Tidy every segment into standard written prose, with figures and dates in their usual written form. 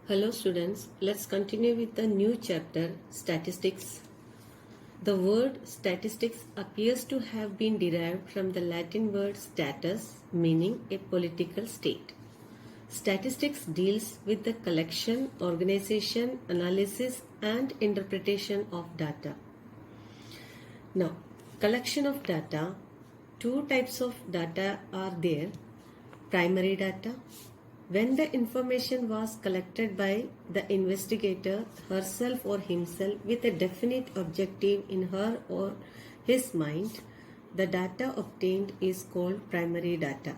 Hello students, let's continue with the new chapter Statistics. The word statistics appears to have been derived from the Latin word status, meaning a political state. Statistics deals with the collection, organization, analysis and interpretation of data. Now, collection of data, two types of data are there. Primary data. When the information was collected by the investigator herself or himself with a definite objective in her or his mind, the data obtained is called primary data.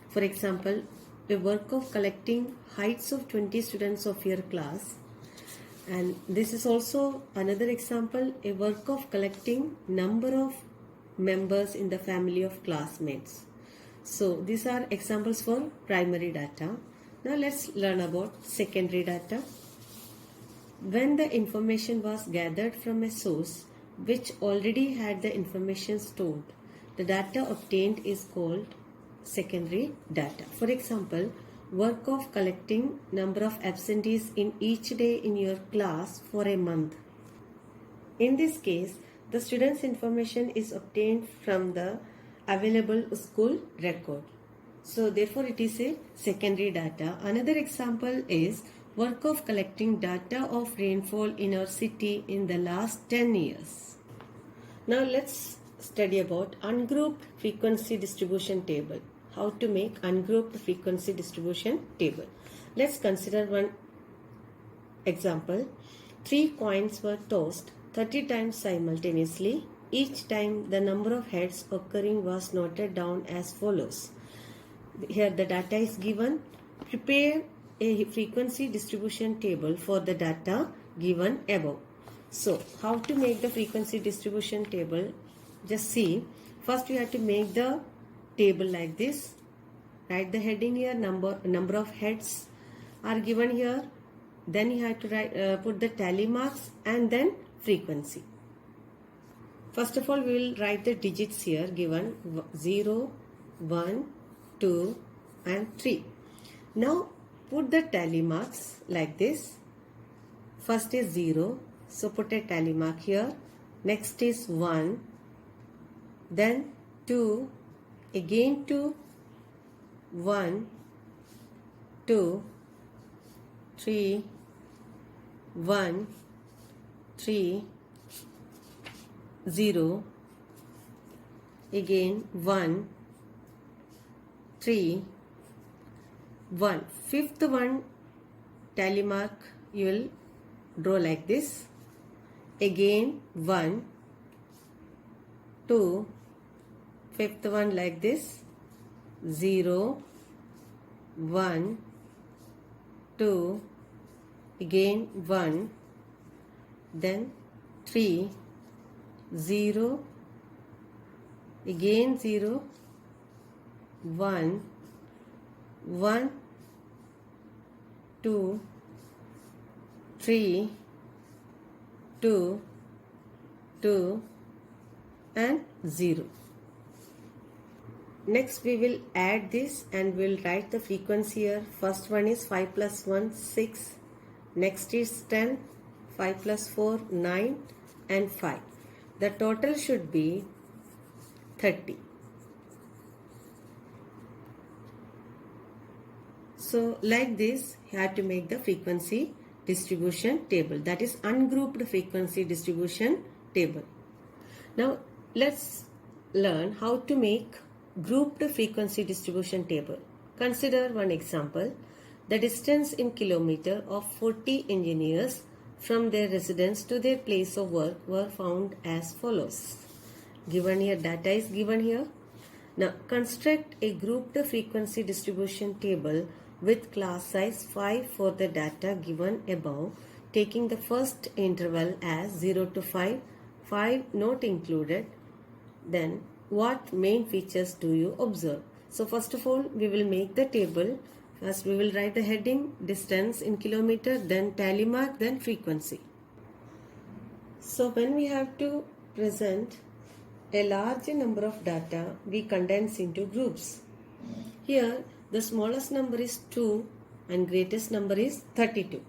For example, a work of collecting heights of 20 students of your class, and this is also another example, a work of collecting number of members in the family of classmates. So these are examples for primary data. Now let's learn about secondary data. When the information was gathered from a source which already had the information stored, the data obtained is called secondary data. For example, work of collecting number of absentees in each day in your class for a month. In this case, the student's information is obtained from the available school record. So therefore it is a secondary data. Another example is work of collecting data of rainfall in our city in the last 10 years. Now let's study about ungrouped frequency distribution table. How to make ungrouped frequency distribution table. Let's consider one example. 3 coins were tossed 30 times simultaneously. Each time the number of heads occurring was noted down as follows. Here the data is given. Prepare a frequency distribution table for the data given above. So how to make the frequency distribution table? Just see. First we have to make the table like this. Write the heading here, number of heads are given here. Then you have to write, put the tally marks and then frequency. First of all, we will write the digits here given 0, 1, 2 and 3. Now put the tally marks like this. First is 0, so put a tally mark here. Next is 1, then 2, again 2, 1, 2, 3, 1, 3, 0, again 1, 3, 1. Fifth one tally mark you will draw like this. Again 1, 2, fifth one like this. 0, 1, 2, again 1, then 3, 0, again 0, 1, 1, 2, 3, 2, 2 and 0. Next we will add this and we will write the frequency here. First one is 5 plus 1, 6. Next is 10, 5 plus 4, 9 and 5. The total should be 30. So like this you have to make the frequency distribution table, that is ungrouped frequency distribution table. Now let's learn how to make grouped frequency distribution table. Consider one example. The distance in kilometer of 40 engineers from their residence to their place of work were found as follows. Given here, data is given here. Now construct a grouped frequency distribution table with class size 5 for the data given above, taking the first interval as 0 to 5, 5 not included. Then what main features do you observe? So first of all we will make the table. First we will write the heading, distance in kilometer, then tally mark, then frequency. So when we have to present a large number of data, we condense into groups. Here the smallest number is 2 and greatest number is 32.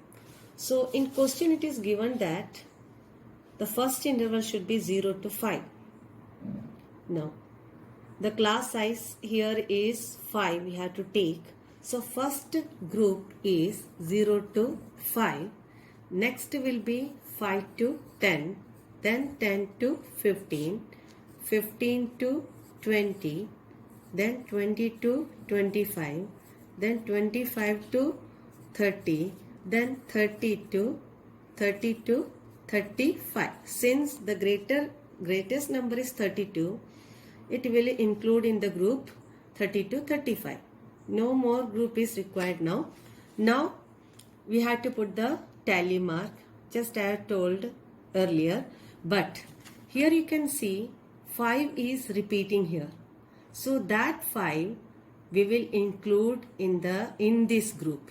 So in question it is given that the first interval should be 0 to 5. Now the class size here is 5 we have to take. So first group is 0 to 5. Next will be 5 to 10. Then 10 to 15. 15 to 20. Then 20 to 25. Then 25 to 30. Then 30 to 35. Since the greatest number is 32, it will include in the group 30 to 35. No more group is required now. Now we have to put the tally mark, just I have told earlier. But here you can see 5 is repeating here. So that 5 we will include in this group.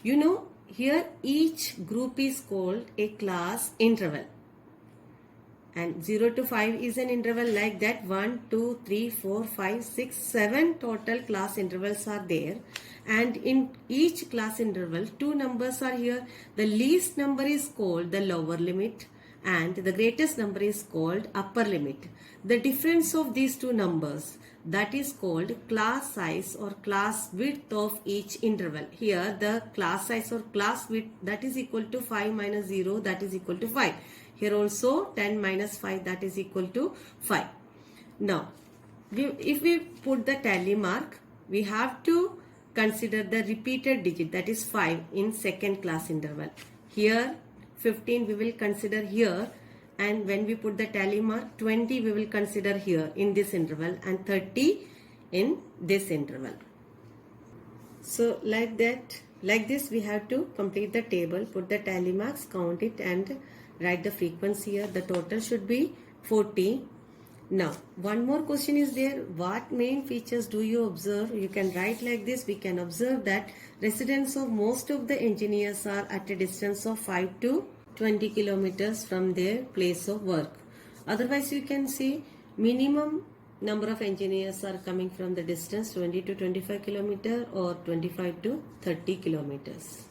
You know, here each group is called a class interval. And 0 to 5 is an interval like that. 1, 2, 3, 4, 5, 6, 7 total class intervals are there. And in each class interval, 2 numbers are here. The least number is called the lower limit and the greatest number is called upper limit. The difference of these two numbers, that is called class size or class width of each interval. Here the class size or class width, that is equal to 5 minus 0, that is equal to 5. Here also 10 minus 5, that is equal to 5. Now, if we put the tally mark, we have to consider the repeated digit, that is 5 in second class interval. Here 15 we will consider here, and when we put the tally mark, 20 we will consider here in this interval and 30 in this interval. So like this we have to complete the table, put the tally marks, count it and write the frequency here. The total should be 40. Now one more question is there. What main features do you observe? You can write like this. We can observe that residents of most of the engineers are at a distance of 5 to 20 kilometers from their place of work. Otherwise you can see minimum number of engineers are coming from the distance 20 to 25 kilometers or 25 to 30 kilometers.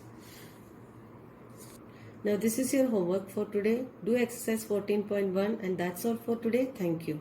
Now this is your homework for today. Do exercise 14.1 and that's all for today. Thank you.